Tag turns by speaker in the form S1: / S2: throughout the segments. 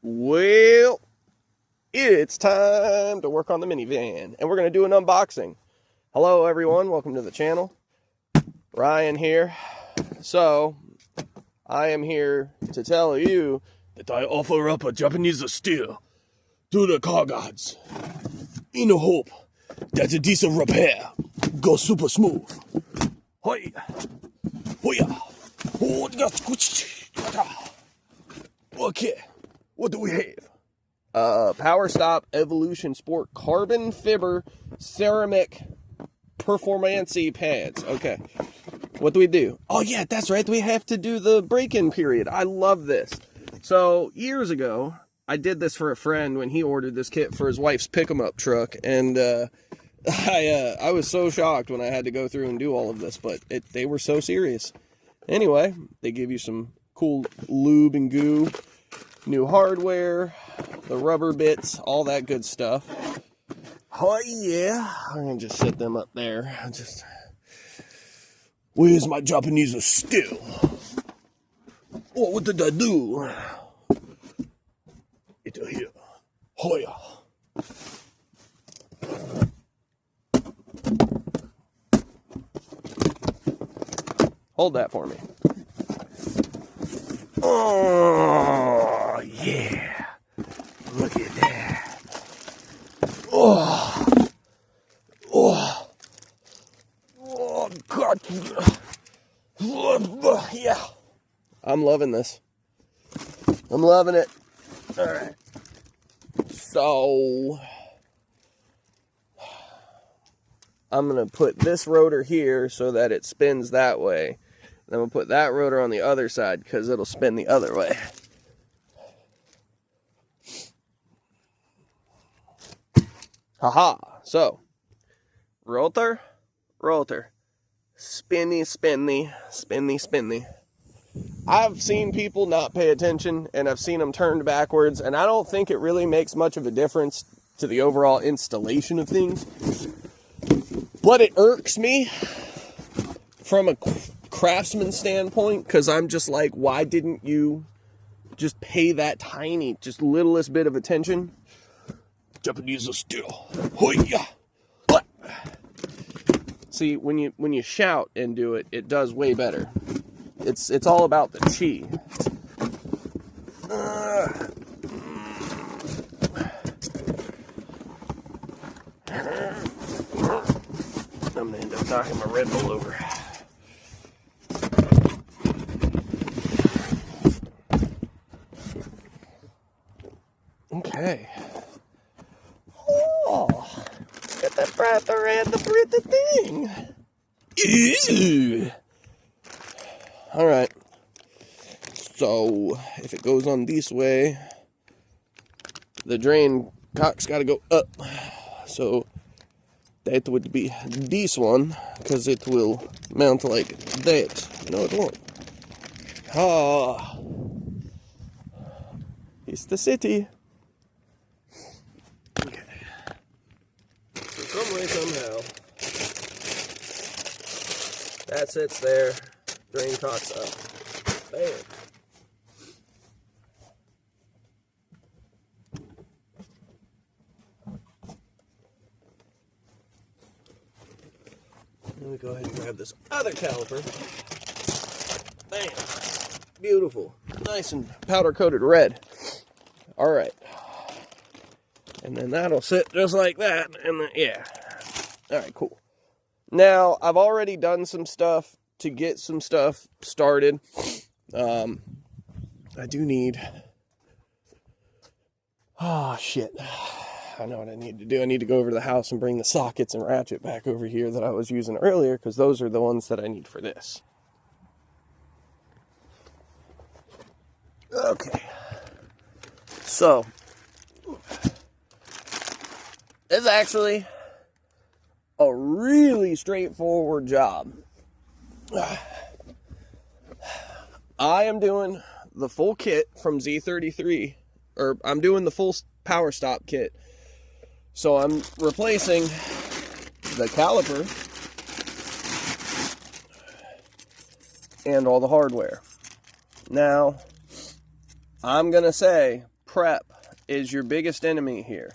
S1: Well, it's time to work on the minivan, and we're going to do an unboxing. Hello, everyone. Welcome to the channel. Ryan here. So, I am here to tell you that I offer up a Japanese steel to the car gods in the hope that a decent repair goes super smooth. Hoi! Hoya! Okay, what do we have? Power Stop Evolution Sport Carbon Fiber Ceramic Performancy Pads. Okay, what do we do? Oh yeah, that's right, we have to do the break-in period. I love this. So, years ago, I did this for a friend when he ordered this kit for his wife's pick-em-up truck, and I was so shocked when I had to go through and do all of this, but they were so serious. Anyway, they give you some cool lube and goo, new hardware, the rubber bits, all that good stuff. Oh yeah, I'm gonna just set them up there. Where's my Japanese steel? Oh, what did I do? It's here. Oh yeah. Hold that for me. Oh, yeah. Look at that. Oh. Oh. Oh, God. Yeah. I'm loving this. I'm loving it. All right. So, I'm going to put this rotor here so that it spins that way. Then we'll put that rotor on the other side because it'll spin the other way. Haha. So, rotor, rotor. Spinny, spinny, spinny, spinny. I've seen people not pay attention, and I've seen them turned backwards, and I don't think it really makes much of a difference to the overall installation of things. But it irks me from a craftsman standpoint, because I'm just like, why didn't you just pay that tiny, just littlest bit of attention? Japanese steel. See, when you shout and do it, it does way better. It's all about the chi. I'm gonna end up knocking my Red Bull over. Okay. Oh, get that breather and the thing. Ew. All right. So if it goes on this way, the drain cock's got to go up. So that would be this one, because it will mount like that. No, it won't. Ah, it's the city. Okay. So some way, somehow, that sits there. Drain cock's up. Bam. Let me go ahead and grab this other caliper. Bam. Beautiful. Nice and powder-coated red. All right. And then that'll sit just like that. And then, yeah. All right, cool. Now, I've already done some stuff to get some stuff started. I do need... Oh, shit. I know what I need to do. I need to go over to the house and bring the sockets and ratchet back over here that I was using earlier, because those are the ones that I need for this. Okay. So, it's actually a really straightforward job. I am doing the full kit from Z33, or I'm doing the full Power Stop kit. So I'm replacing the caliper and all the hardware. Now, I'm going to say prep is your biggest enemy here.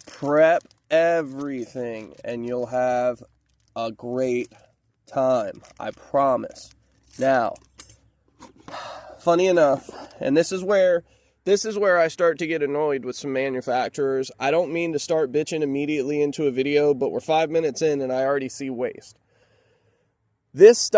S1: Prep everything and you'll have a great time. I promise. Now, funny enough, and this is where I start to get annoyed with some manufacturers. I don't mean to start bitching immediately into a video, but we're 5 minutes in and I already see waste. This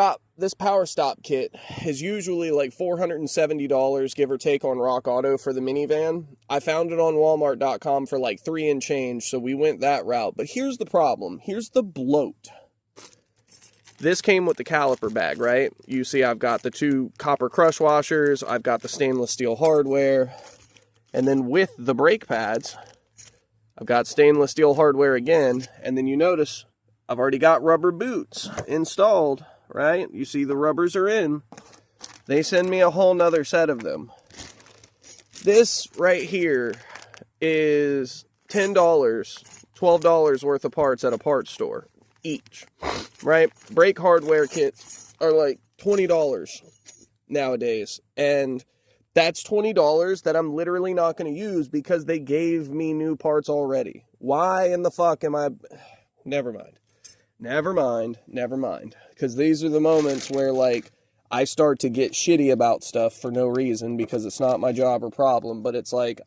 S1: power stop kit is usually like $470, give or take, on Rock Auto for the minivan. I found it on Walmart.com for like $3 and change, so we went that route. But here's the problem. Here's the bloat. This came with the caliper bag, right? You see I've got the 2 copper crush washers, I've got the stainless steel hardware, and then with the brake pads, I've got stainless steel hardware again, and then you notice I've already got rubber boots installed, right? You see the rubbers are in. They send me a whole nother set of them. This right here is $10, $12 worth of parts at a parts store each, right? Brake hardware kits are like $20 nowadays, and that's $20 that I'm literally not going to use because they gave me new parts already. Why in the fuck am I... Never mind. Never mind. Because these are the moments where, like, I start to get shitty about stuff for no reason because it's not my job or problem. But it's like,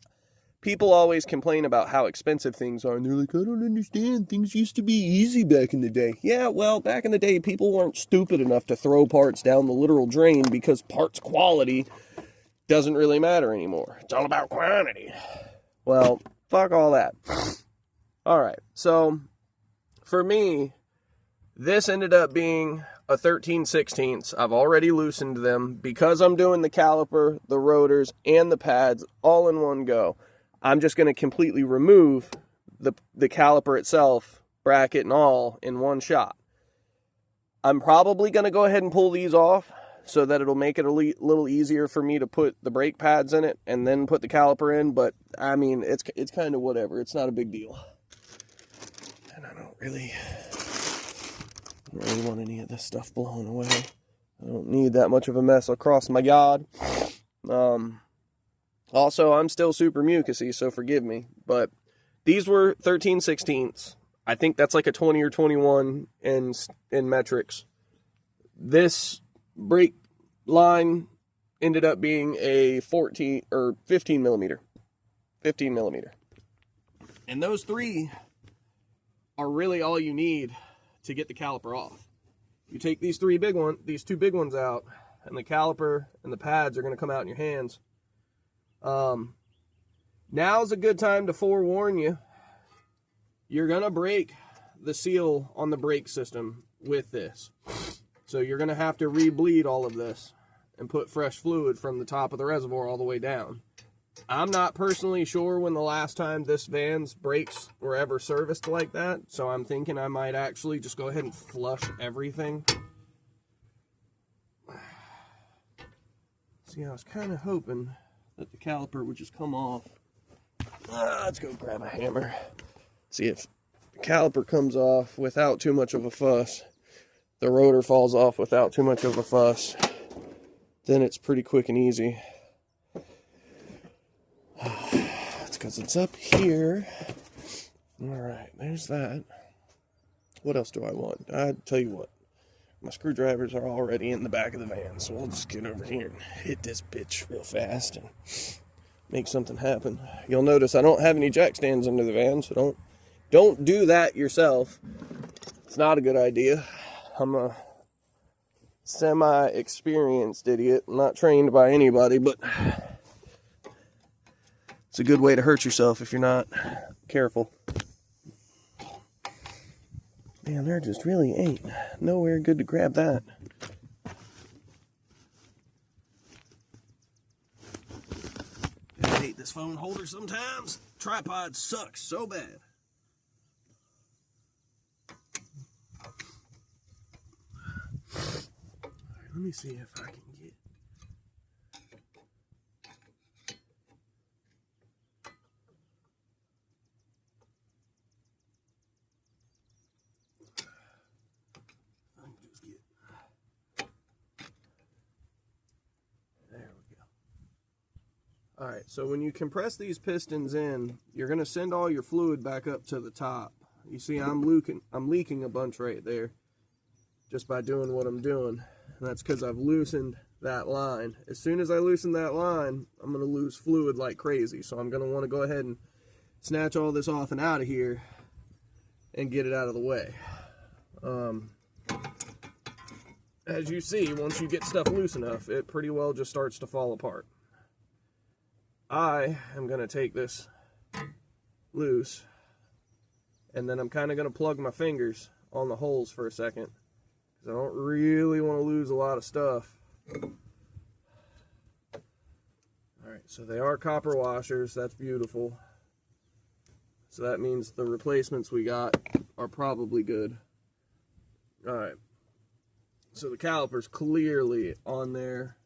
S1: people always complain about how expensive things are. And they're like, I don't understand. Things used to be easy back in the day. Yeah, well, back in the day, people weren't stupid enough to throw parts down the literal drain because parts quality doesn't really matter anymore. It's all about quantity. Well, fuck all that. All right, so for me, this ended up being a 13/16. I've already loosened them because I'm doing the caliper, the rotors, and the pads all in one go. I'm just going to completely remove the caliper itself, bracket and all, in one shot. I'm probably going to go ahead and pull these off so that it'll make it a little easier for me to put the brake pads in it and then put the caliper in. But, I mean, it's kind of whatever. It's not a big deal. And I don't really want any of this stuff blown away. I don't need that much of a mess across my yard. Also, I'm still super mucusy, so forgive me. But these were 13/16. I think that's like a 20 or 21 in metrics. This brake line ended up being a 14 or 15 millimeter. 15 millimeter. And those 3 are really all you need to get the caliper off. You take these 2 big ones out, and the caliper and the pads are going to come out in your hands. Now's a good time to forewarn you. You're going to break the seal on the brake system with this. So you're going to have to re-bleed all of this and put fresh fluid from the top of the reservoir all the way down. I'm not personally sure when the last time this van's brakes were ever serviced like that, so I'm thinking I might actually just go ahead and flush everything. See, I was kind of hoping that the caliper would just come off. Let's go grab a hammer. See if the caliper comes off without too much of a fuss. The rotor falls off without too much of a fuss. Then it's pretty quick and easy. It's because it's up here. Alright, there's that. What else do I want? I tell you what. My screwdrivers are already in the back of the van, so we'll just get over here and hit this bitch real fast and make something happen. You'll notice I don't have any jack stands under the van, so don't do that yourself. It's not a good idea. I'm a semi-experienced idiot. I'm not trained by anybody, but it's a good way to hurt yourself if you're not careful. Man, there just really ain't nowhere good to grab that. I hate this phone holder sometimes. Tripod sucks so bad. Alright, let me see if I can get... There we go. All right, so when you compress these pistons in, you're going to send all your fluid back up to the top. You see, I'm leaking a bunch right there just by doing what I'm doing. And that's because I've loosened that line. As soon as I loosen that line, I'm going to lose fluid like crazy. So I'm going to want to go ahead and snatch all this off and out of here and get it out of the way. As you see, once you get stuff loose enough, it pretty well just starts to fall apart. I am going to take this loose, and then I'm kind of going to plug my fingers on the holes for a second, because I don't really want to lose a lot of stuff. Alright, so they are copper washers. That's beautiful. So that means the replacements we got are probably good. Alright, so the caliper's clearly on there.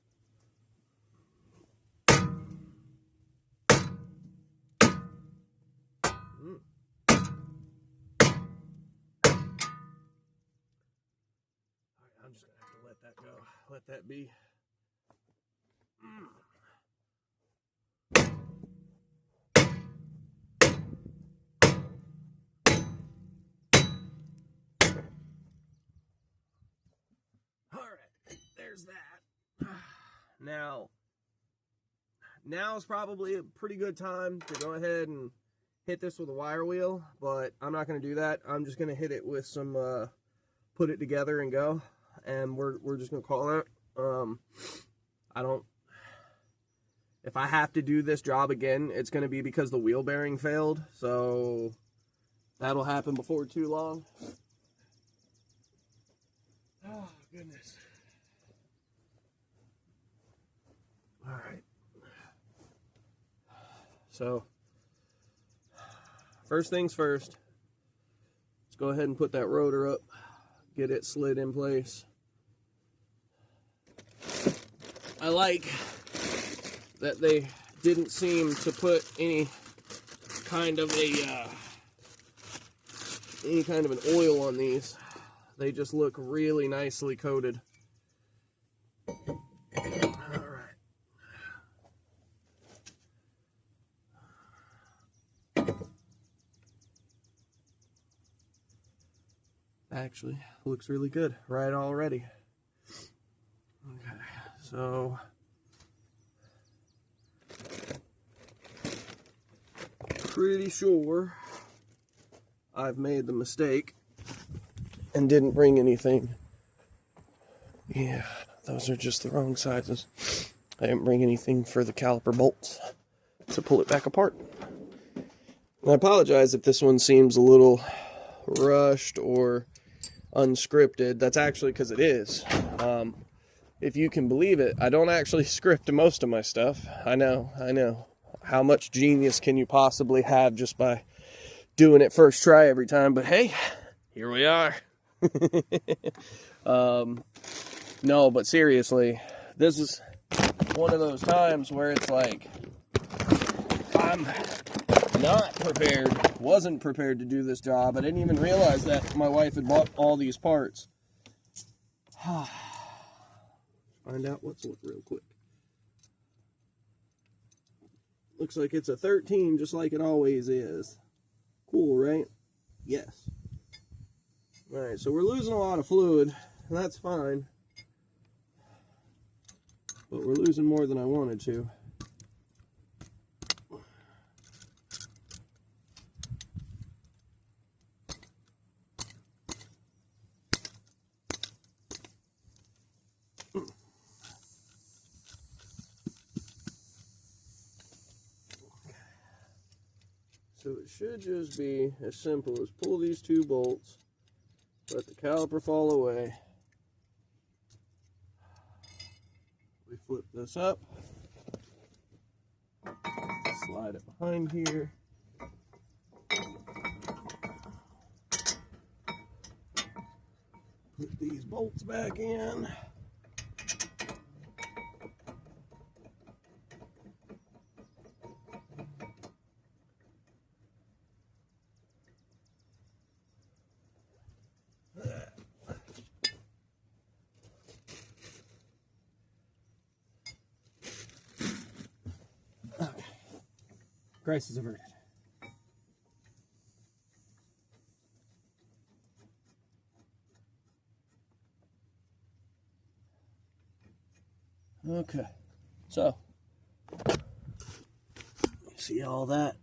S1: I'm just going to have to let that go. Let that be. Alright, there's that. Now is probably a pretty good time to go ahead and hit this with a wire wheel, but I'm not going to do that. I'm just going to hit it with some, put it together and go. And we're just gonna call it. If I have to do this job again, it's gonna be because the wheel bearing failed, so that'll happen before too long. Oh goodness. All right. So first things first, let's go ahead and put that rotor up, get it slid in place. I like that they didn't seem to put any kind of an oil on these. They just look really nicely coated. All right. Actually, looks really good right already. Okay, so pretty sure I've made the mistake and didn't bring anything. Yeah, those are just the wrong sizes. I didn't bring anything for the caliper bolts to pull it back apart. And I apologize if this one seems a little rushed or unscripted. That's actually because it is. If you can believe it, I don't actually script most of my stuff. I know. How much genius can you possibly have just by doing it first try every time? But hey, here we are. No, but seriously, this is one of those times where it's like, I'm not prepared, wasn't prepared to do this job. I didn't even realize that my wife had bought all these parts. Find out what's up real quick. Looks like it's a 13, just like it always is. Cool, right? Yes. Alright, so we're losing a lot of fluid, and that's fine. But we're losing more than I wanted to. So it should just be as simple as pull these two bolts, let the caliper fall away. We flip this up, slide it behind here. Put these bolts back in. Okay. Crisis averted. Okay, so you see all that?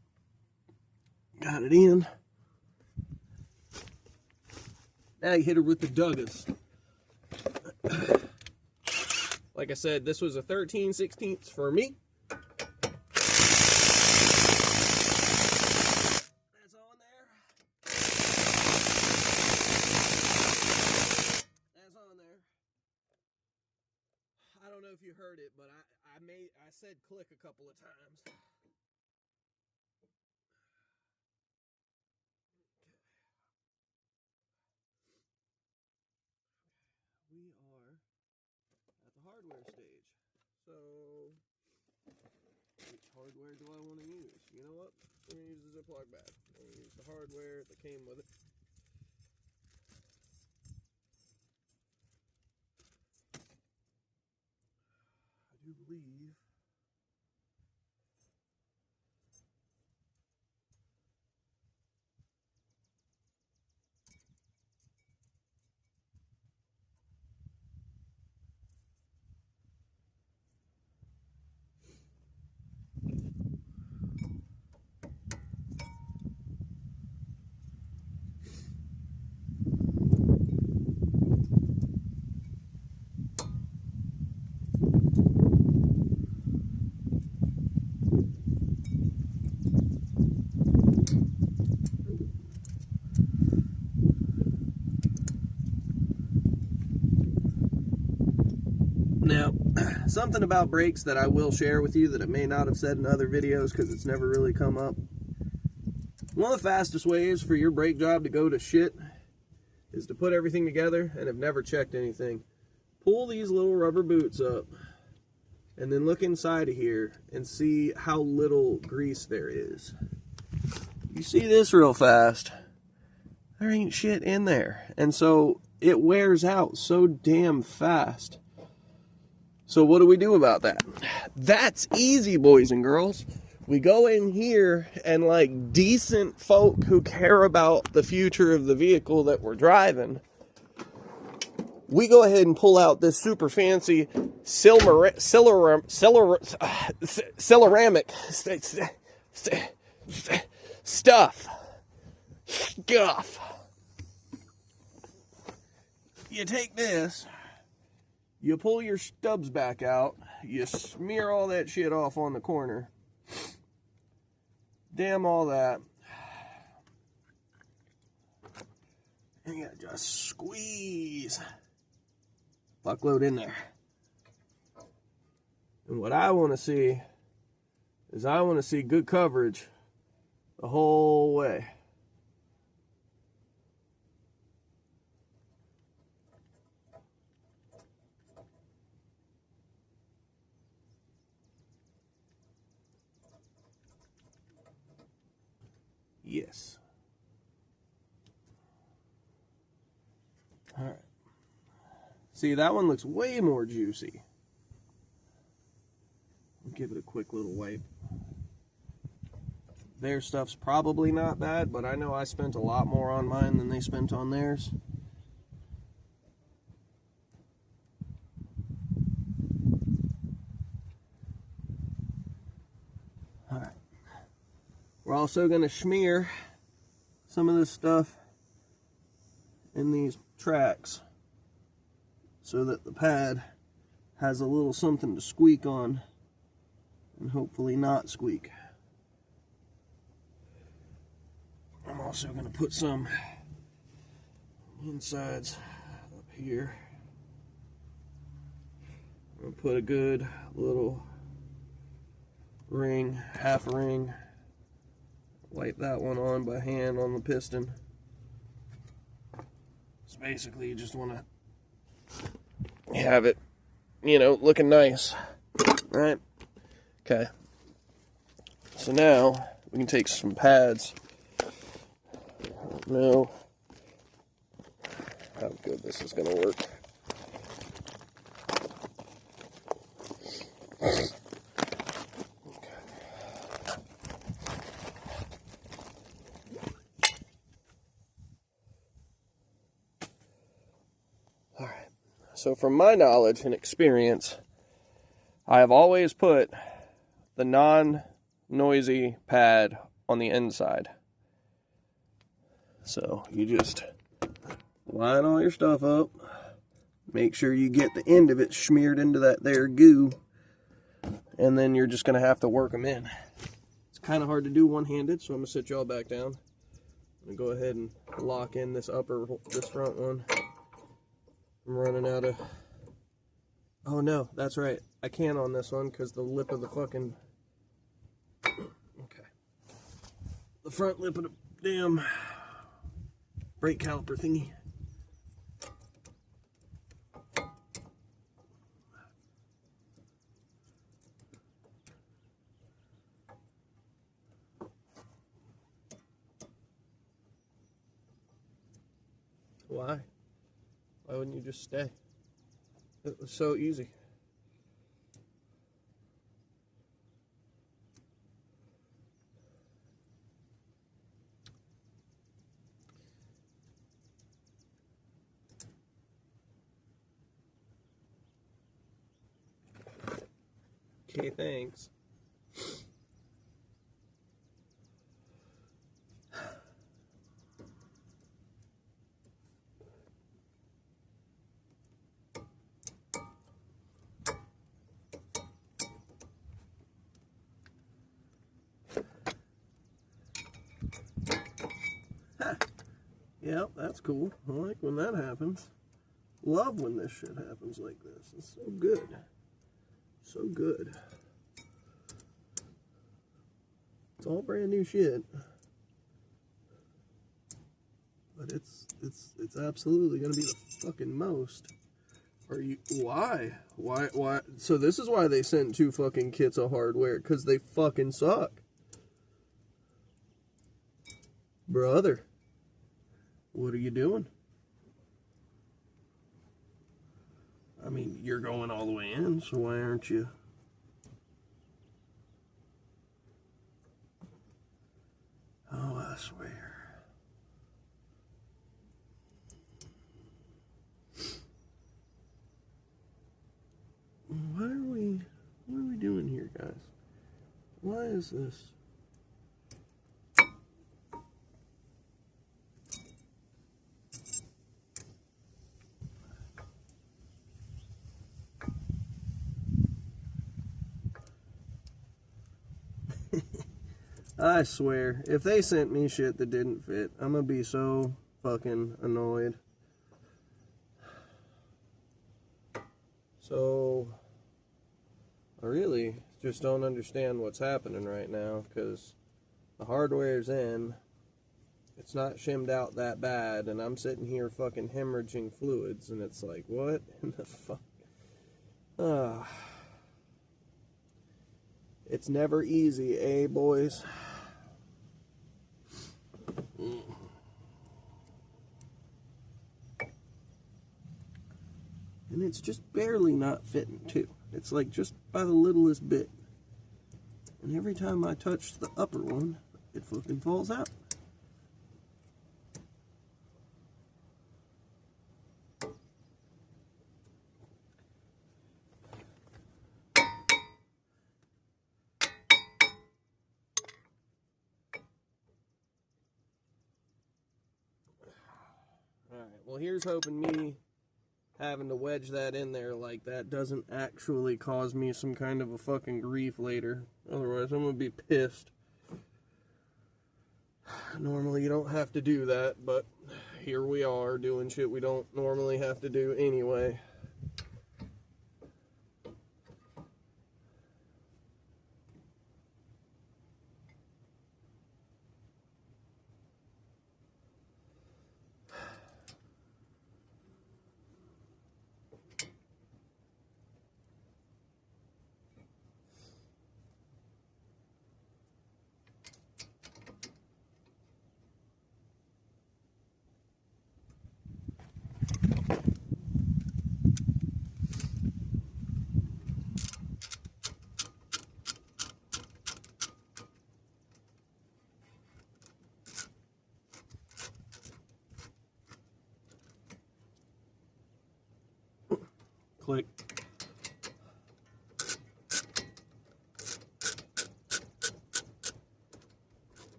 S1: Got it in. Now you hit her with the Douglas. Like I said, this was a 13/16 for me. That's on there. That's on there. I don't know if you heard it, but I said click a couple of times. We are at the hardware stage. So, which hardware do I want to use? You know what? I'm going to use the Ziploc bag. I'm going to use the hardware that came with it. I do believe now, something about brakes that I will share with you that I may not have said in other videos because it's never really come up. One of the fastest ways for your brake job to go to shit is to put everything together and have never checked anything. Pull these little rubber boots up and then look inside of here and see how little grease there is. You see this real fast. There ain't shit in there. And so it wears out so damn fast. So what do we do about that? That's easy, boys and girls. We go in here and, like decent folk who care about the future of the vehicle that we're driving, we go ahead and pull out this super fancy ceramic stuff. Guff. You take this, you pull your stubs back out, you smear all that shit off on the corner. Damn all that. And you gotta just squeeze. Fuckload in there. And what I want to see is I want to see good coverage the whole way. Yes. All right. See, that one looks way more juicy. I'll give it a quick little wipe. Their stuff's probably not bad, but I know I spent a lot more on mine than they spent on theirs. All right. We're also going to smear some of this stuff in these tracks so that the pad has a little something to squeak on and hopefully not squeak. I'm also going to put some insides up here. I'm going to put a good little ring, half a ring. Wipe that one on by hand on the piston. So basically you just want to have it, you know, looking nice, right? Okay. So now we can take some pads. I don't know how good this is going to work. So from my knowledge and experience, I have always put the non-noisy pad on the inside. So you just line all your stuff up. Make sure you get the end of it smeared into that there goo. And then you're just going to have to work them in. It's kind of hard to do one-handed, so I'm going to sit y'all back down. I'm going to go ahead and lock in this front one. I'm running out of... Oh no, that's right. I can't on this one because the lip of the fucking... Okay. The front lip of the damn brake caliper thingy. Why? Why wouldn't you just stay? It was so easy. Okay, thanks. Yep, that's cool. I like when that happens. Love when this shit happens like this. It's so good. So good. It's all brand new shit. But it's absolutely gonna be the fucking most. Are you why? Why so this is why they sent 2 fucking kits of hardware, because they fucking suck. Brother. What are you doing? I mean, you're going all the way in, so why aren't you? Oh, I swear. What are we doing here, guys? Why is this? I swear, if they sent me shit that didn't fit, I'm gonna be so fucking annoyed. So, I really just don't understand what's happening right now, because the hardware's in, it's not shimmed out that bad, and I'm sitting here fucking hemorrhaging fluids, and it's like, what in the fuck? It's never easy, eh, boys? And it's just barely not fitting, too. It's like just by the littlest bit. And every time I touch the upper one, it fucking falls out. Alright, well here's hoping me having to wedge that in there like that doesn't actually cause me some kind of a fucking grief later. Otherwise I'm gonna be pissed. Normally you don't have to do that, but here we are doing shit we don't normally have to do anyway. quick.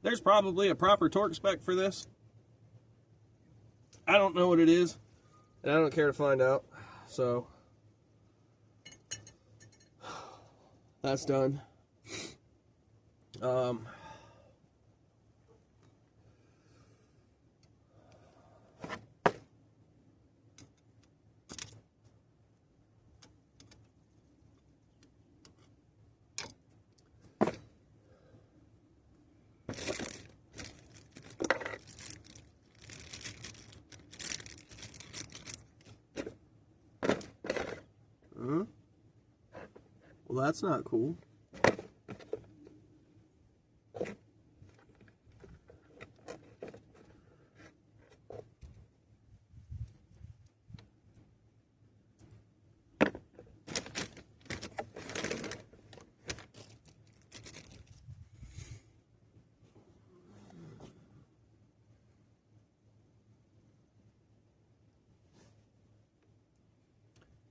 S1: There's probably a proper torque spec for this. I don't know what it is, and I don't care to find out. So that's done. Well, that's not cool.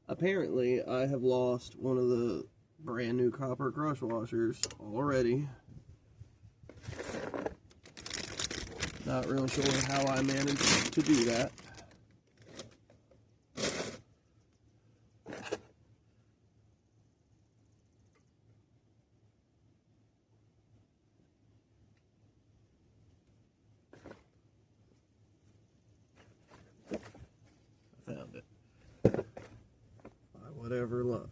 S1: Apparently, I have lost one of the brand new copper crush washers already. Not really sure how I managed to do that. I found it. By whatever luck.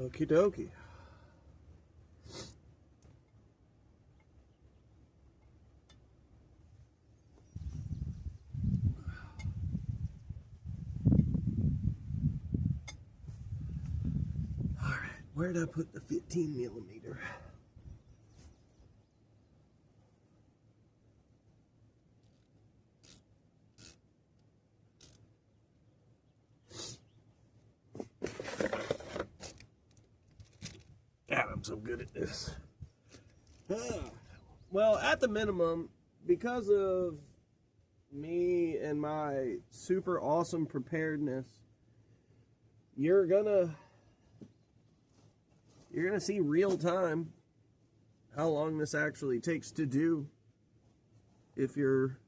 S1: Okie dokie. All right, where did I put the 15 millimeter? God, I'm so good at this. Well, at the minimum, because of me and my super awesome preparedness, you're gonna see real time how long this actually takes to do if you're,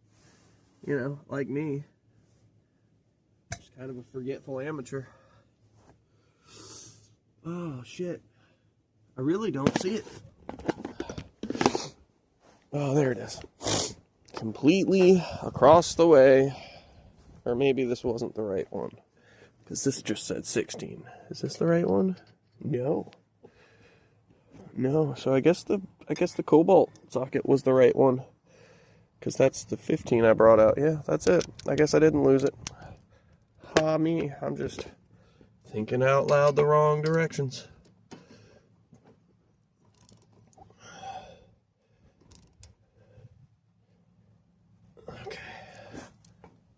S1: you know, like me, just kind of a forgetful amateur. Oh shit, I really don't see it. Oh, there it is. Completely across the way. Or maybe this wasn't the right one, because this just said 16. Is this the right one? No. No, so I guess the cobalt socket was the right one, because that's the 15 I brought out. Yeah, that's it. I guess I didn't lose it. Ha me, I'm just thinking out loud the wrong directions. Okay.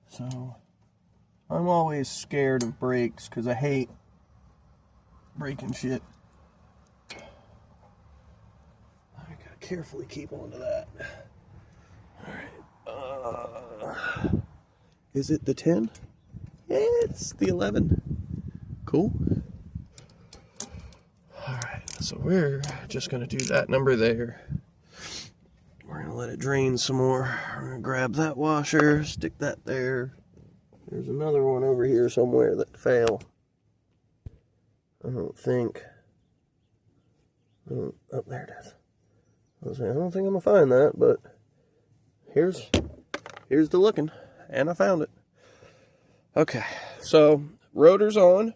S1: So, I'm always scared of brakes because I hate breaking shit. I gotta carefully keep on to that. Alright. Is it the 10? Yeah, it's the 11. Cool. Alright, so we're just gonna do that number there. We're gonna let it drain some more. We're gonna grab that washer, stick that there. There's another one over here somewhere that failed. I don't think. Oh, there it is. I don't think I'm gonna find that, but here's the looking, and I found it. Okay, so rotor's on.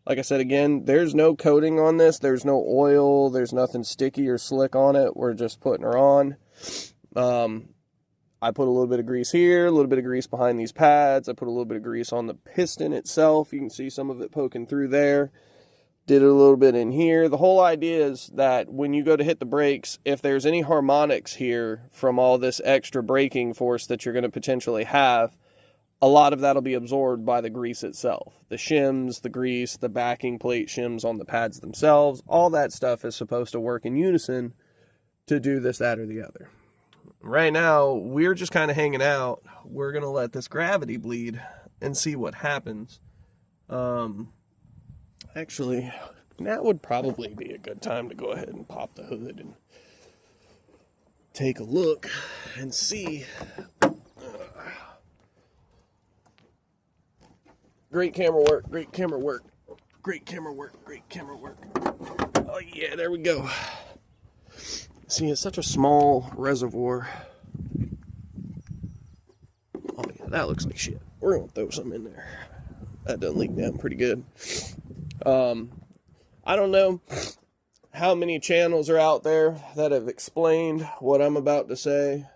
S1: Like I said again, there's no coating on this. There's no oil. There's nothing sticky or slick on it. We're just putting her on. I put a little bit of grease here, a little bit of grease behind these pads. I put a little bit of grease on the piston itself. You can see some of it poking through there. Did a little bit in here. The whole idea is that when you go to hit the brakes, if there's any harmonics here from all this extra braking force that you're going to potentially have, a lot of that will be absorbed by the grease itself. The shims, the grease, the backing plate shims on the pads themselves, all that stuff is supposed to work in unison to do this, that, or the other. Right now, we're just kind of hanging out. We're going to let this gravity bleed and see what happens. Actually, that would probably be a good time to go ahead and pop the hood and take a look and see. Great camera work, great camera work, great camera work, great camera work. Oh yeah, there we go. See, it's such a small reservoir. Oh yeah, that looks like shit. We're gonna throw some in there. That doesn't leak down pretty good. I don't know how many channels are out there that have explained what I'm about to say,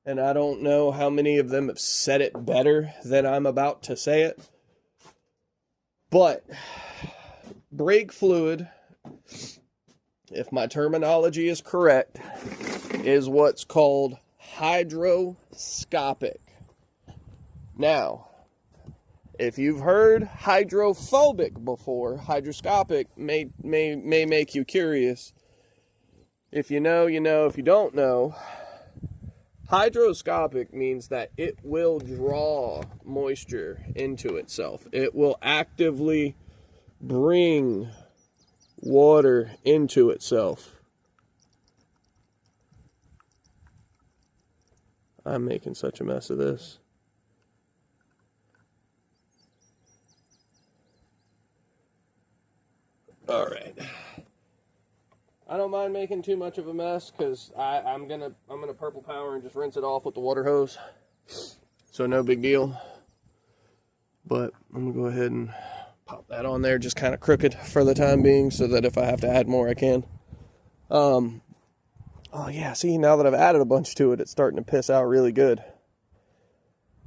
S1: and I don't know how many of them have said it better than I'm about to say it. But brake fluid, if my terminology is correct, is what's called hydroscopic. Now, if you've heard hydrophobic before, hydroscopic may make you curious. If you know, you know. If you don't know, hydroscopic means that it will draw moisture into itself. It will actively bring water into itself. I'm making such a mess of this. All right. I don't mind making too much of a mess because I'm gonna purple power and just rinse it off with the water hose. So no big deal. But I'm gonna go ahead and pop that on there just kind of crooked for the time being so that if I have to add more I can. Oh yeah, see, now that I've added a bunch to it, it's starting to piss out really good.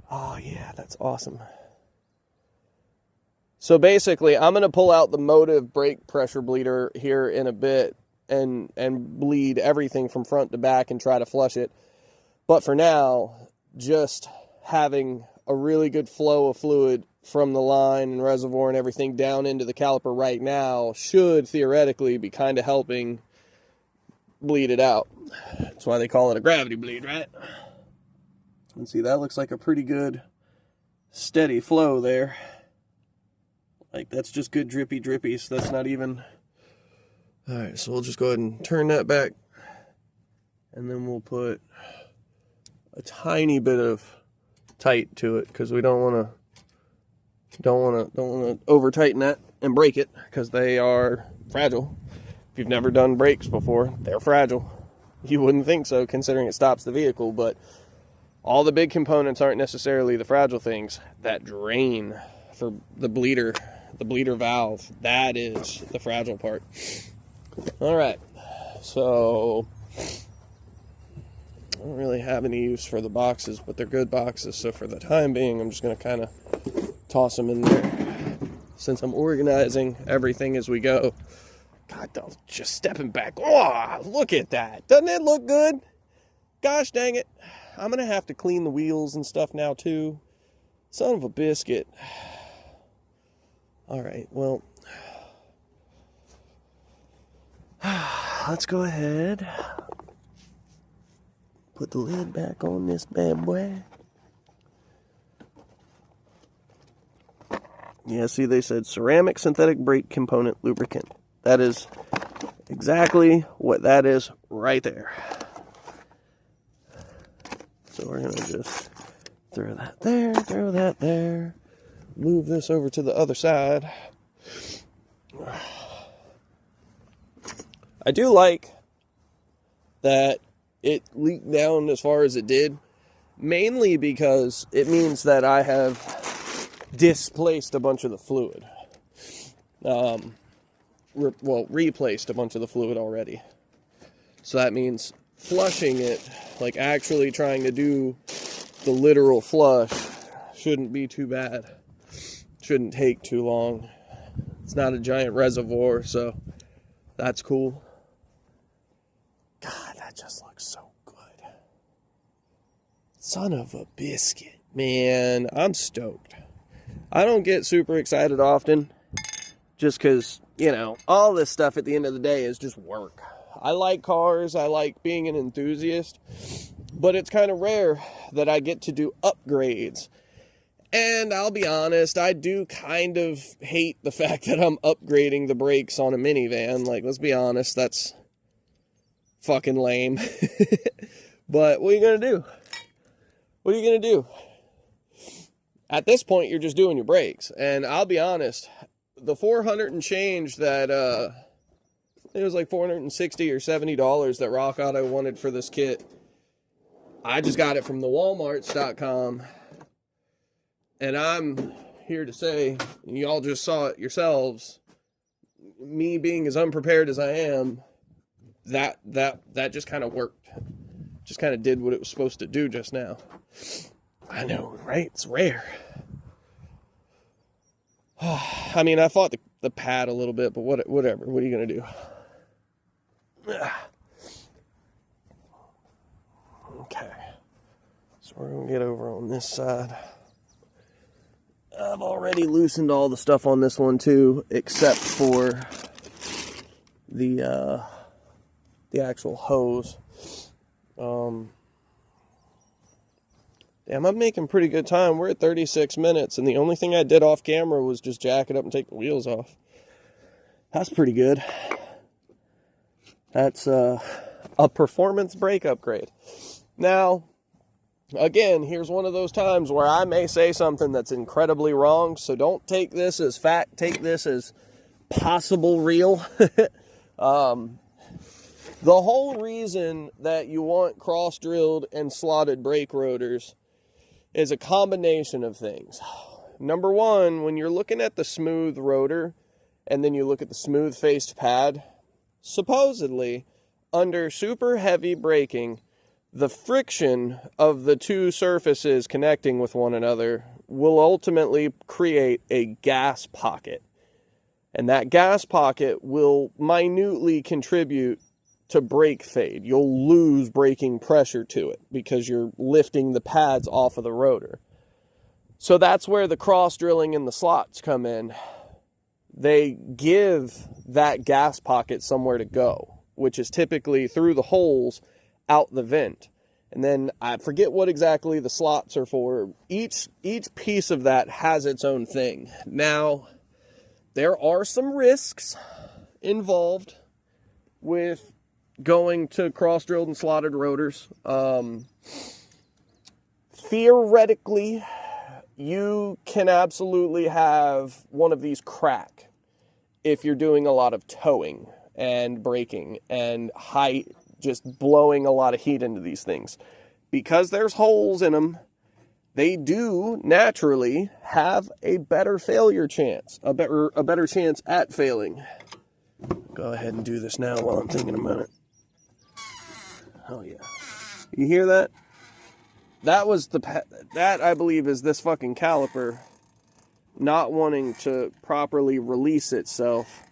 S1: Oh yeah, that's awesome. So basically, I'm going to pull out the Motive brake pressure bleeder here in a bit and bleed everything from front to back and try to flush it. But for now, just having a really good flow of fluid from the line and reservoir and everything down into the caliper right now should theoretically be kind of helping bleed it out. That's why they call it a gravity bleed, right? And see, that looks like a pretty good steady flow there. Like, that's just good drippy, so that's not even... Alright, so we'll just go ahead and turn that back. And then we'll put a tiny bit of tight to it, because we don't want to over tighten that and break it, because they are fragile. If you've never done brakes before, they're fragile. You wouldn't think so, considering it stops the vehicle, but all the big components aren't necessarily the fragile things. That drain for the bleeder valve, that is the fragile part. All right, so I don't really have any use for the boxes, but they're good boxes, so for the time being, I'm just going to kind of toss them in there since I'm organizing everything as we go. God, just stepping back. Oh, look at that. Doesn't it look good? Gosh dang it. I'm going to have to clean the wheels and stuff now, too. Son of a biscuit. All right, well, let's go ahead. Put the lid back on this bad boy. Yeah, see, they said ceramic synthetic brake component lubricant. That is exactly what that is right there. So we're going to just throw that there, throw that there. Move this over to the other side. I do like that it leaked down as far as it did, mainly because it means that I have displaced a bunch of the fluid. Replaced a bunch of the fluid already. So that means flushing it like actually trying to do the literal flush shouldn't be too bad. Shouldn't take too long. It's not a giant reservoir, so that's cool. God, that just looks so good. Son of a biscuit. Man, I'm stoked. I don't get super excited often just because, you know, all this stuff at the end of the day is just work. I like cars. I like being an enthusiast. But it's kind of rare that I get to do upgrades. And I'll be honest, I do kind of hate the fact that I'm upgrading the brakes on a minivan. Like, let's be honest, that's fucking lame. But what are you going to do? What are you going to do? At this point, you're just doing your brakes. And I'll be honest, the 400 and change that, it was like $460 or $70 that Rock Auto wanted for this kit. I just got it from the Walmarts.com. And I'm here to say, y'all just saw it yourselves, me being as unprepared as I am, that just kind of worked. Just kind of did what it was supposed to do just now. I know, right? It's rare. I mean, I fought the pad a little bit, but whatever. What are you going to do? Okay. So we're going to get over on this side. I've already loosened all the stuff on this one too, except for the actual hose. Damn, I'm making pretty good time. We're at 36 minutes, and the only thing I did off camera was just jack it up and take the wheels off. That's pretty good. That's a performance brake upgrade. Now, again, here's one of those times where I may say something that's incredibly wrong, so don't take this as fact, take this as possible real. The whole reason that you want cross-drilled and slotted brake rotors is a combination of things. Number one, when you're looking at the smooth rotor, and then you look at the smooth-faced pad, supposedly, under super heavy braking, the friction of the two surfaces connecting with one another will ultimately create a gas pocket. And that gas pocket will minutely contribute to brake fade. You'll lose braking pressure to it because you're lifting the pads off of the rotor. So that's where the cross drilling and the slots come in. They give that gas pocket somewhere to go, which is typically through the holes out the vent. And then I forget what exactly the slots are for. Each piece of that has its own thing. Now, there are some risks involved with going to cross-drilled and slotted rotors. Theoretically, you can absolutely have one of these crack if you're doing a lot of towing and braking and just blowing a lot of heat into these things. Because there's holes in them, they do naturally have a better failure chance, a better chance at failing. Go ahead and do this now while I'm thinking about it. Oh yeah. You hear that? That I believe is this fucking caliper not wanting to properly release itself.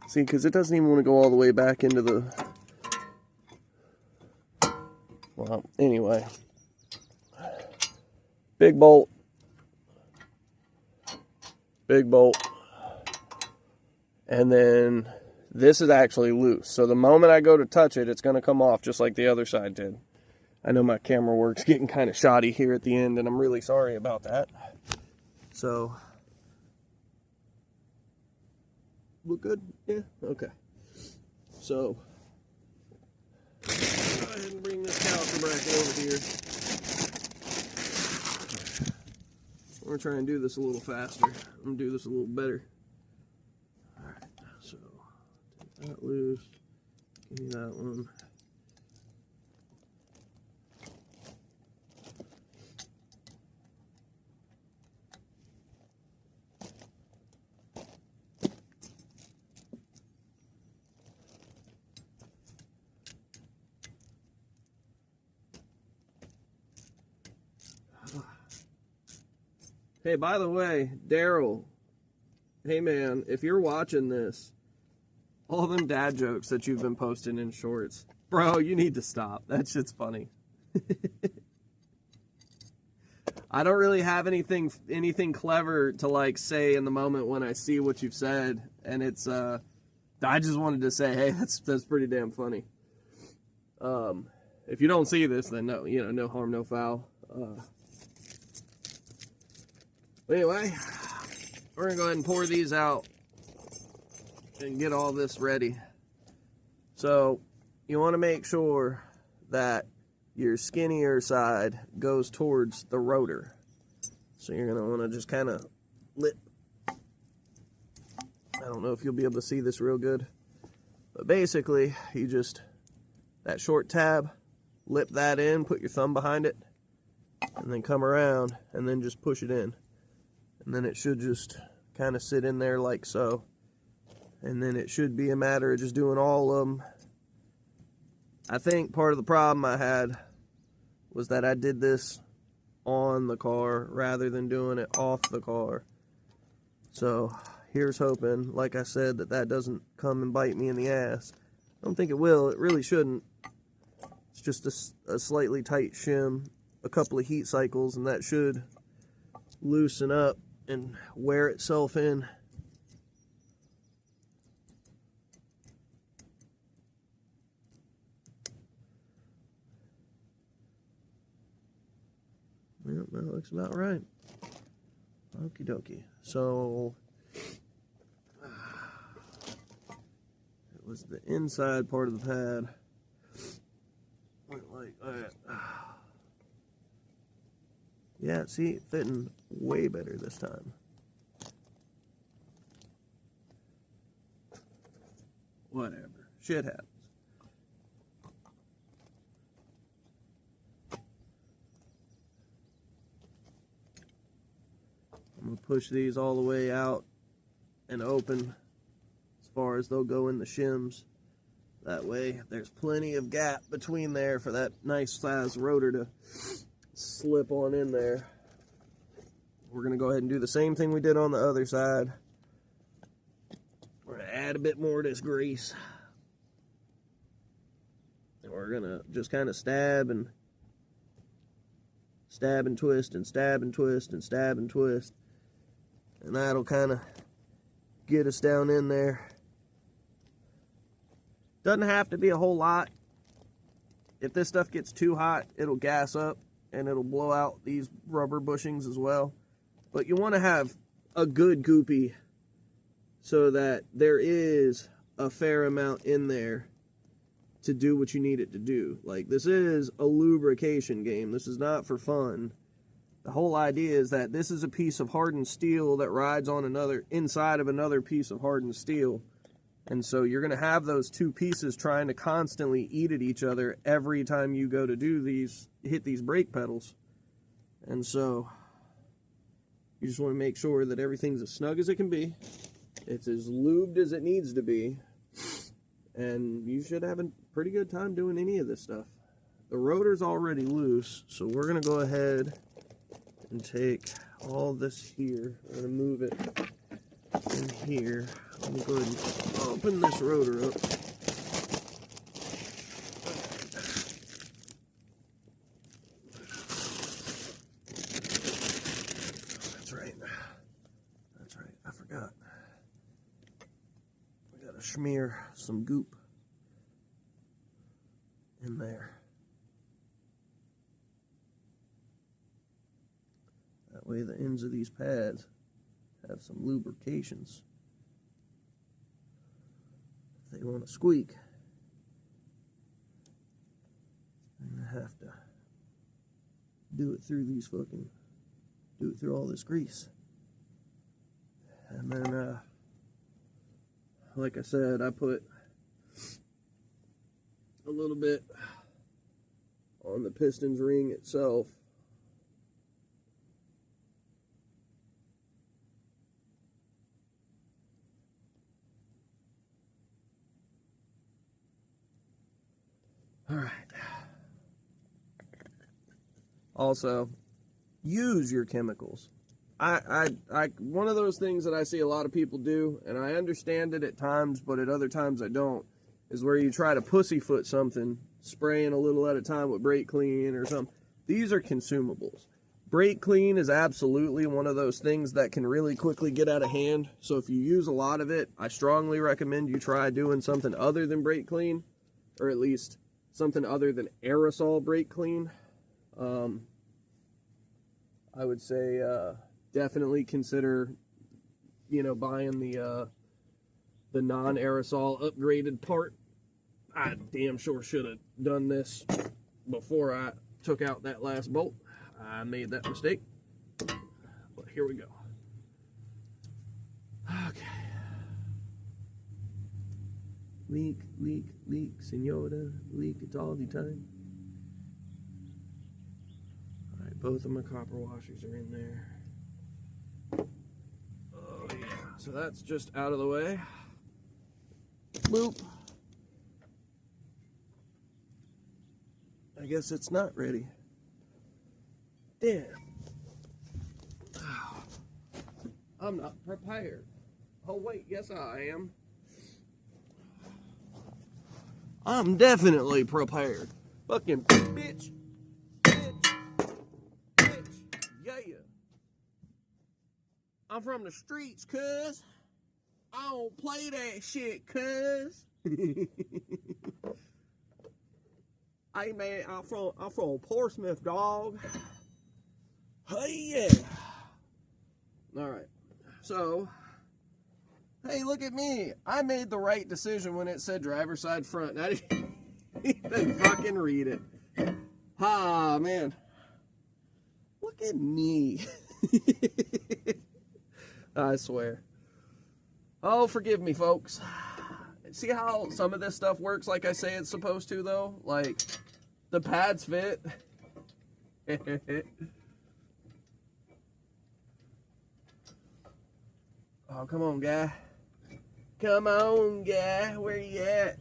S1: See, because it doesn't even want to go all the way back into the... Well, anyway. Big bolt. Big bolt. And then this is actually loose. So the moment I go to touch it, it's going to come off just like the other side did. I know my camera work's getting kind of shoddy here at the end, and I'm really sorry about that. So... look good? Yeah? Okay. So, go ahead and bring this caliper bracket over here. I'm going to try and do this a little faster. I'm going to do this a little better. Alright, so, take that loose. Give me that one. Hey, by the way, Daryl, hey man, if you're watching this, all them dad jokes that you've been posting in shorts, bro, you need to stop. That shit's funny. I don't really have anything clever to like say in the moment when I see what you've said, and it's I just wanted to say, hey, that's pretty damn funny. If you don't see this, then no, no harm, no foul. Anyway, we're gonna go ahead and pour these out and get all this ready. So you want to make sure that your skinnier side goes towards the rotor. So you're gonna want to just kind of lip. I don't know if you'll be able to see this real good, but basically you just, that short tab, lip that in, put your thumb behind it, and then come around and then just push it in. And then it should just kind of sit in there like so. And then it should be a matter of just doing all of them. I think part of the problem I had was that I did this on the car rather than doing it off the car. So here's hoping, like I said, that doesn't come and bite me in the ass. I don't think it will. It really shouldn't. It's just a slightly tight shim, a couple of heat cycles, and that should loosen up and wear itself in. Yep, that looks about right. Okie dokie. So it was the inside part of the pad. Went like that. Yeah, see, fitting way better this time. Whatever. Shit happens. I'm going to push these all the way out and open as far as they'll go in the shims. That way there's plenty of gap between there for that nice size rotor to slip on in there. We're going to go ahead and do the same thing we did on the other side. We're going to add a bit more of this grease. And we're going to just kind of stab and twist and stab and twist and stab and twist. And that'll kind of get us down in there. Doesn't have to be a whole lot. If this stuff gets too hot, it'll gas up and it'll blow out these rubber bushings as well. But you want to have a good goopy so that there is a fair amount in there to do what you need it to do. Like, this is a lubrication game. This is not for fun. The whole idea is that this is a piece of hardened steel that rides on another, inside of another piece of hardened steel. And so you're going to have those two pieces trying to constantly eat at each other every time you go to do these, hit these brake pedals. And so you just want to make sure that everything's as snug as it can be. It's as lubed as it needs to be. And you should have a pretty good time doing any of this stuff. The rotor's already loose, so we're going to go ahead and take all this here. We're going to move it in here. Let me go ahead and open this rotor up. That's right. That's right. I forgot. We got to smear some goop in there. That way the ends of these pads have some lubrications. If they want to squeak, I'm going to have to do it through these fucking, do it through all this grease. And then, like I said, I put a little bit on the piston's ring itself. All right. Also, use your chemicals. one of those things that I see a lot of people do, and I understand it at times, but at other times I don't, is where you try to pussyfoot something, spraying a little at a time with brake clean or something. These are consumables. Brake clean is absolutely one of those things that can really quickly get out of hand. So if you use a lot of it, I strongly recommend you try doing something other than brake clean, or at least something other than aerosol brake clean. I would say definitely consider, buying the non-aerosol upgraded part. I damn sure should have done this before I took out that last bolt. I made that mistake, but here we go. Okay. Leak, senora, leak it all the time. All right, both of my copper washers are in there. Oh yeah, so that's just out of the way. Boop. I guess it's not ready. Damn. I'm not prepared. Oh wait, yes I am. I'm definitely prepared. Fucking bitch. Yeah. I'm from the streets, cuz. I don't play that shit, cuz. Hey man, I'm from Portsmouth, dog. Hey yeah. Alright. So, hey, look at me. I made the right decision when it said driver's side front. I didn't even fucking read it. Ah, man. Look at me. I swear. Oh, forgive me, folks. See how some of this stuff works like I say it's supposed to, though? Like, the pads fit. Oh, come on, guy. Come on, guy. Where you at?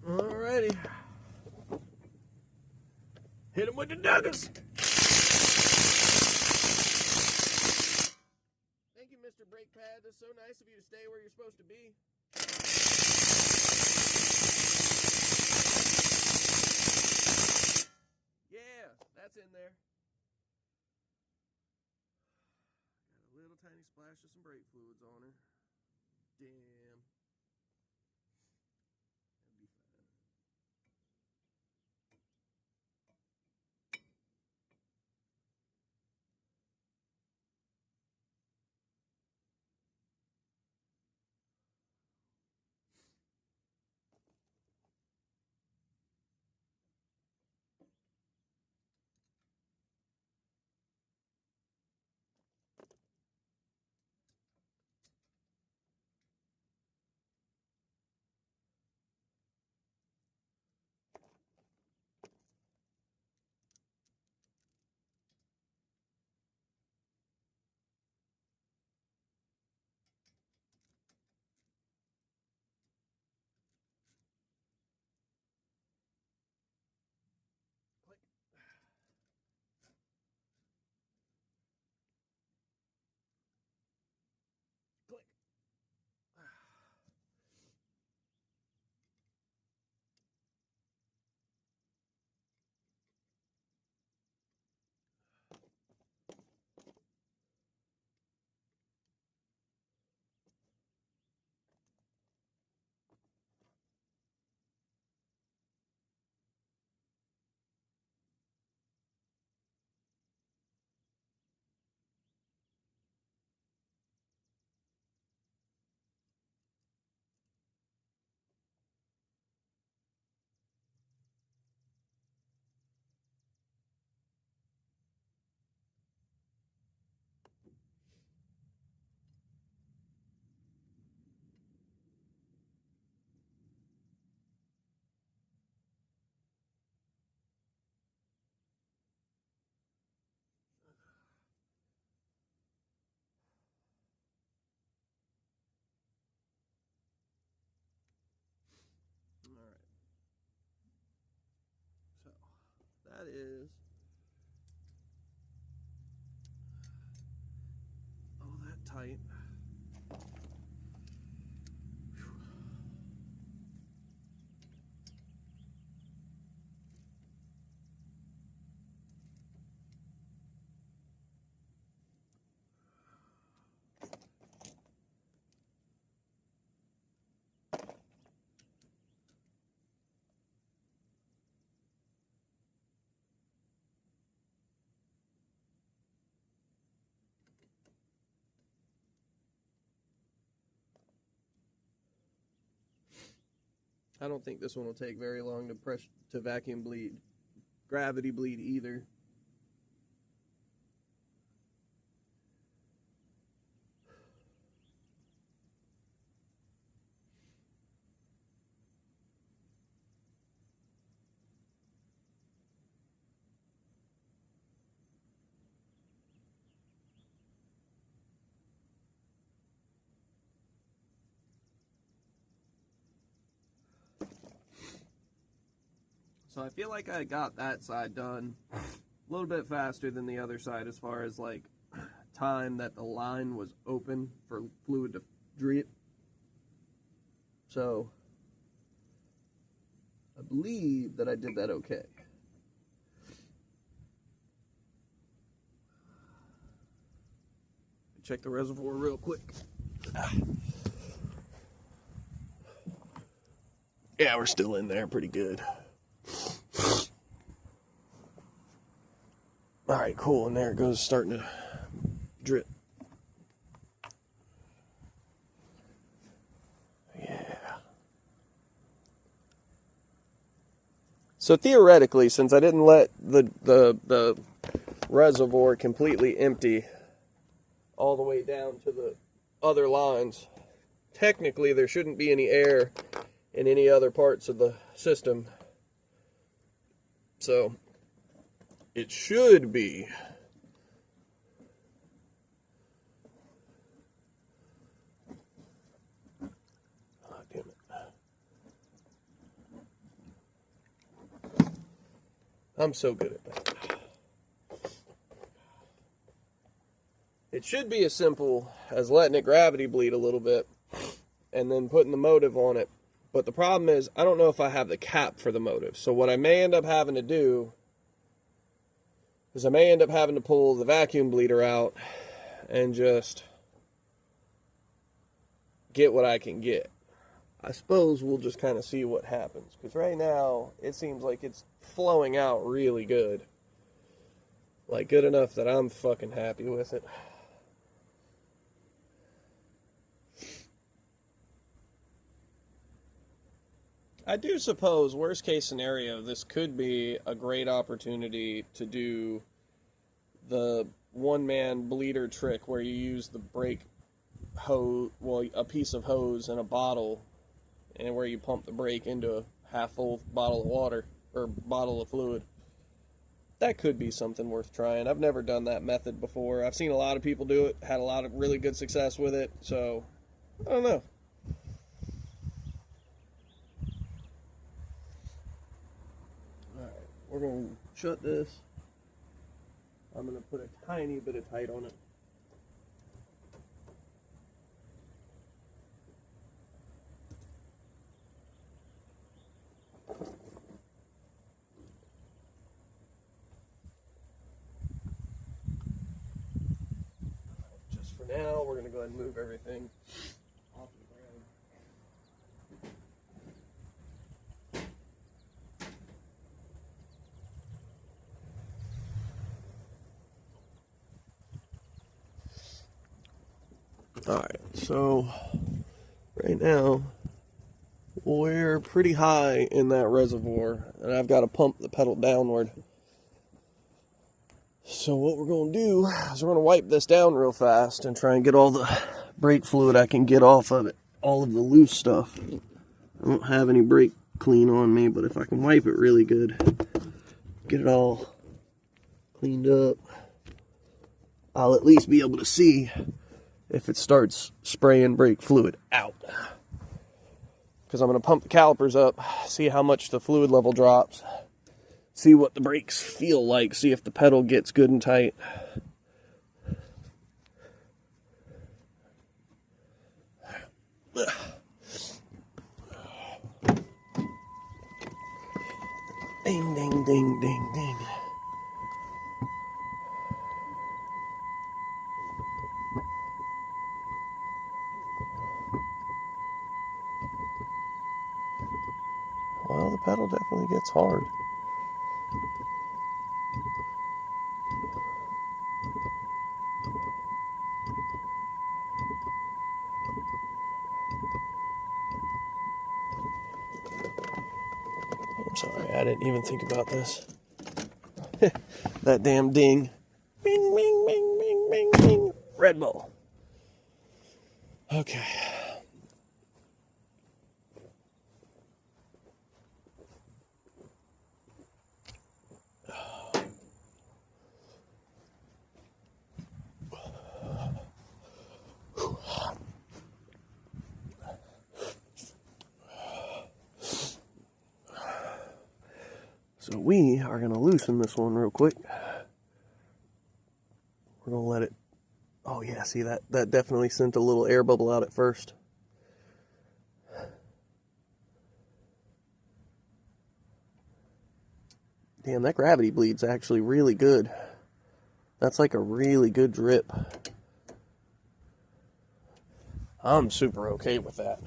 S1: Alrighty. Hit him with the daggers. Thank you, Mr. Brake Pad. That's so nice of you to stay where you're supposed to be. Yeah, that's in there. Got a little tiny splash of some brake fluids on her. Damn. That'd be fine. that is that tight. I don't think this one will take very long to vacuum bleed, gravity bleed either. So I feel like I got that side done a little bit faster than the other side as far as like time that the line was open for fluid to drip. So I believe that I did that okay. Check the reservoir real quick. Yeah, we're still in there pretty good. All right, cool. And there it goes, starting to drip. Yeah. So theoretically, since I didn't let the reservoir completely empty all the way down to the other lines, technically there shouldn't be any air in any other parts of the system. So it should be damn it. I'm so good at that. It should be as simple as letting it gravity bleed a little bit and then putting the motive on it. But the problem is, I don't know if I have the cap for the motive. So what I may end up having to do is I may end up having to pull the vacuum bleeder out and just get what I can get. I suppose we'll just kind of see what happens. Because right now, it seems like it's flowing out really good. Like, good enough that I'm fucking happy with it. I do suppose, worst case scenario, this could be a great opportunity to do the one-man bleeder trick where you use the brake hose, well, a piece of hose and a bottle, and where you pump the brake into a half-full bottle of water, or bottle of fluid. That could be something worth trying. I've never done that method before. I've seen a lot of people do it, had a lot of really good success with it, so I don't know. We're going to shut this. I'm going to put a tiny bit of tight on it. Just for now, we're going to go ahead and move everything off the ground. Alright, so right now we're pretty high in that reservoir and I've got to pump the pedal downward. So what we're going to do is we're going to wipe this down real fast and try and get all the brake fluid I can get off of it. All of the loose stuff. I don't have any brake clean on me, but if I can wipe it really good, get it all cleaned up, I'll at least be able to see if it starts spraying brake fluid out. Because I'm going to pump the calipers up, see how much the fluid level drops, see what the brakes feel like, see if the pedal gets good and tight. Ding, ding, ding, ding, ding. Well, the pedal definitely gets hard. I'm sorry, I didn't even think about this. That damn ding. Bing, bing, bing, bing, bing, bing. Red Bull. Okay. So we are going to loosen this one real quick. We're going to let it... Oh yeah, see that definitely sent a little air bubble out at first. Damn, that gravity bleed's actually really good. That's like a really good drip. I'm super okay with that.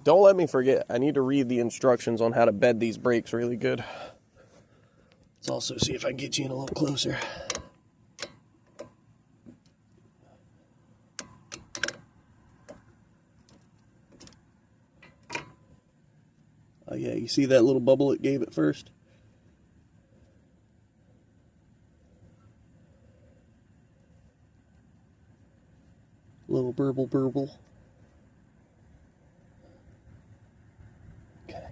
S1: Don't let me forget, I need to read the instructions on how to bed these brakes really good. Let's also see if I can get you in a little closer. Oh yeah, you see that little bubble it gave at first? Little burble burble. Okay.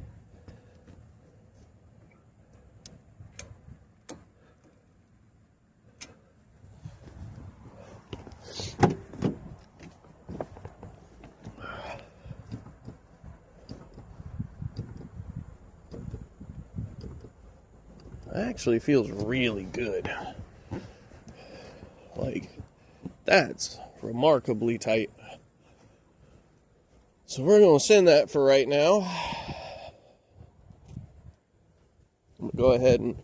S1: Actually feels really good. Like, that's remarkably tight. So we're going to send that for right now. I'm going to go ahead and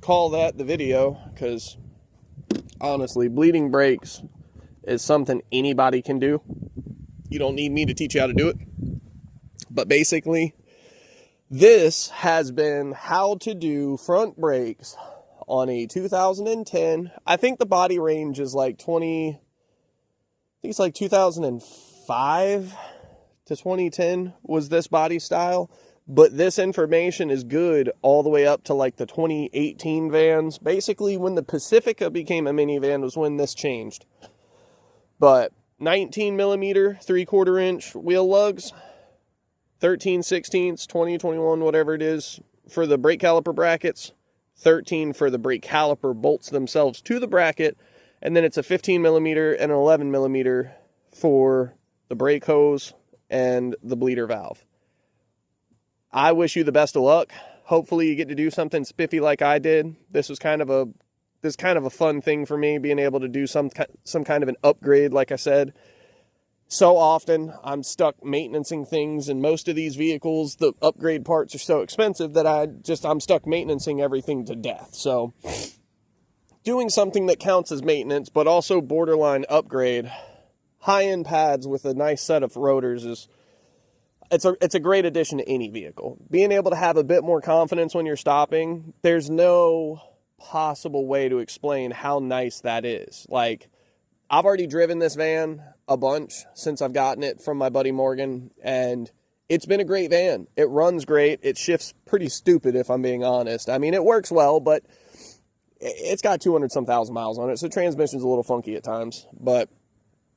S1: call that the video, because honestly, bleeding brakes is something anybody can do. You don't need me to teach you how to do it. But basically, this has been how to do front brakes on a 2010. I think the body range is like 20. I think it's like 2005 to 2010 was this body style. But this information is good all the way up to like the 2018 vans. Basically, when the Pacifica became a minivan was when this changed. But 19 millimeter, 3/4 inch wheel lugs. 13 16ths, 20, 21, whatever it is for the brake caliper brackets, 13 for the brake caliper bolts themselves to the bracket, and then it's a 15 millimeter and an 11 millimeter for the brake hose and the bleeder valve. I wish you the best of luck. Hopefully you get to do something spiffy like I did. This was kind of a fun thing for me, being able to do some kind of an upgrade, like I said. So often I'm stuck maintaining things, and most of these vehicles, the upgrade parts are so expensive that I'm stuck maintaining everything to death. So doing something that counts as maintenance, but also borderline upgrade, high-end pads with a nice set of rotors it's a great addition to any vehicle. Being able to have a bit more confidence when you're stopping, there's no possible way to explain how nice that is. Like, I've already driven this van a bunch since I've gotten it from my buddy Morgan, and it's been a great van. It runs great. It shifts pretty stupid, if I'm being honest. I mean, it works well, but it's got 200-some thousand miles on it, so transmission's a little funky at times. But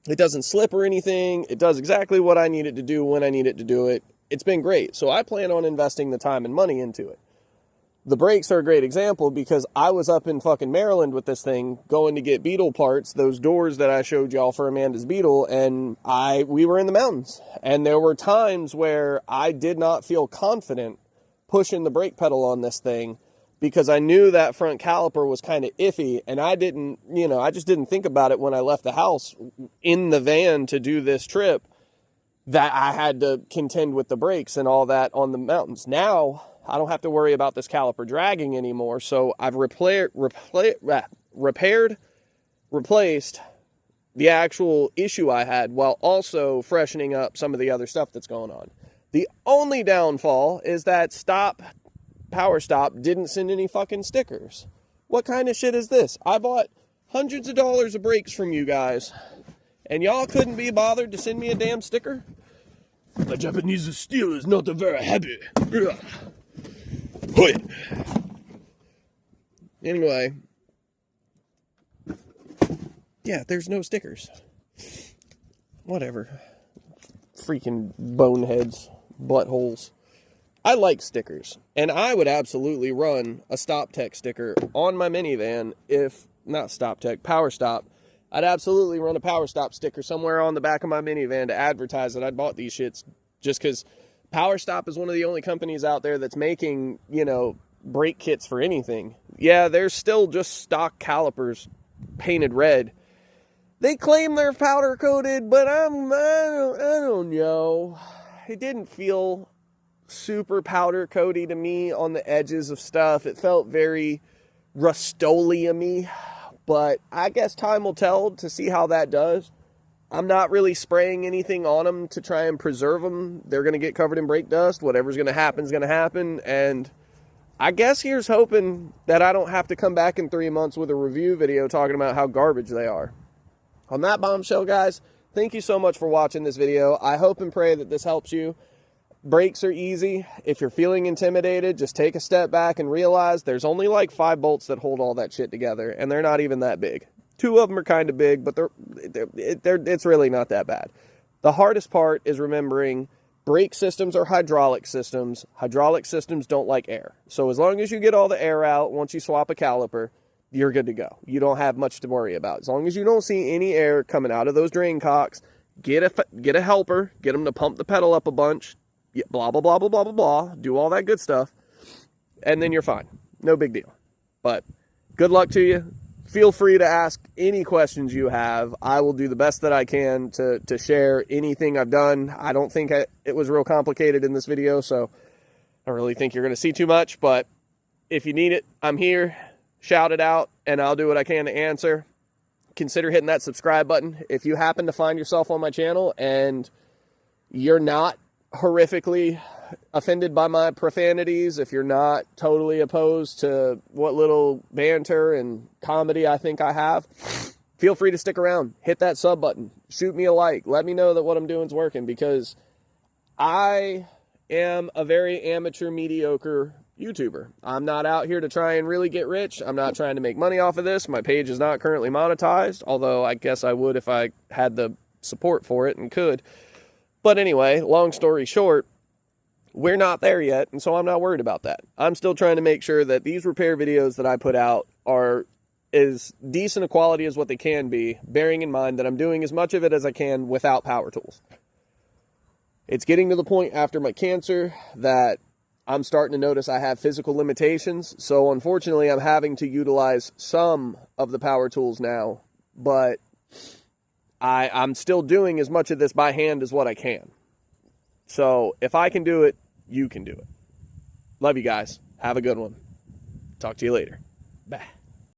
S1: it doesn't slip or anything. It does exactly what I need it to do when I need it to do it. It's been great, so I plan on investing the time and money into it. The brakes are a great example, because I was up in fucking Maryland with this thing going to get Beetle parts, those doors that I showed y'all for Amanda's Beetle, and we were in the mountains. And there were times where I did not feel confident pushing the brake pedal on this thing because I knew that front caliper was kind of iffy, and I didn't, I just didn't think about it when I left the house in the van to do this trip, that I had to contend with the brakes and all that on the mountains. Now, I don't have to worry about this caliper dragging anymore, so I've replaced the actual issue I had while also freshening up some of the other stuff that's going on. The only downfall is that Power Stop didn't send any fucking stickers. What kind of shit is this? I bought hundreds of dollars of brakes from you guys, and y'all couldn't be bothered to send me a damn sticker? The Japanese steel is not very happy. Anyway. Yeah, there's no stickers. Whatever. Freaking boneheads. Buttholes. I like stickers. And I would absolutely run a Stop Tech sticker on my minivan if... Not Stop Tech, Power Stop. I'd absolutely run a Power Stop sticker somewhere on the back of my minivan to advertise that I bought these shits, just because Power Stop is one of the only companies out there that's making, brake kits for anything. Yeah, there's still just stock calipers painted red. They claim they're powder coated, but I don't know. It didn't feel super powder coaty to me on the edges of stuff. It felt very Rust-Oleum-y. But I guess time will tell to see how that does. I'm not really spraying anything on them to try and preserve them. They're going to get covered in brake dust. Whatever's going to happen is going to happen. And I guess here's hoping that I don't have to come back in 3 months with a review video talking about how garbage they are. On that bombshell, guys, thank you so much for watching this video. I hope and pray that this helps you. Brakes are easy. If you're feeling intimidated, just take a step back and realize there's only like 5 bolts that hold all that shit together, and they're not even that big. 2 of them are kind of big, but it's really not that bad. The hardest part is remembering brake systems are hydraulic systems. Hydraulic systems don't like air. So as long as you get all the air out once you swap a caliper, you're good to go. You don't have much to worry about. As long as you don't see any air coming out of those drain cocks, get a helper, get them to pump the pedal up a bunch, blah, blah, blah, blah, blah, blah, blah, do all that good stuff, and then you're fine. No big deal. But good luck to you. Feel free to ask any questions you have. I will do the best that I can to share anything I've done. I don't think it was real complicated in this video, so I don't really think you're going to see too much, but if you need it, I'm here. Shout it out, and I'll do what I can to answer. Consider hitting that subscribe button. If you happen to find yourself on my channel and you're not horrifically offended by my profanities, if you're not totally opposed to what little banter and comedy I think I have, feel free to stick around. Hit that sub button. Shoot me a like. Let me know that what I'm doing is working, because I am a very amateur, mediocre YouTuber. I'm not out here to try and really get rich. I'm not trying to make money off of this. My page is not currently monetized, although I guess I would if I had the support for it and could. But anyway, long story short, we're not there yet, and so I'm not worried about that. I'm still trying to make sure that these repair videos that I put out are as decent a quality as what they can be, bearing in mind that I'm doing as much of it as I can without power tools. It's getting to the point after my cancer that I'm starting to notice I have physical limitations, so unfortunately I'm having to utilize some of the power tools now, but I'm still doing as much of this by hand as what I can. So if I can do it, you can do it. Love you guys. Have a good one. Talk to you later. Bye.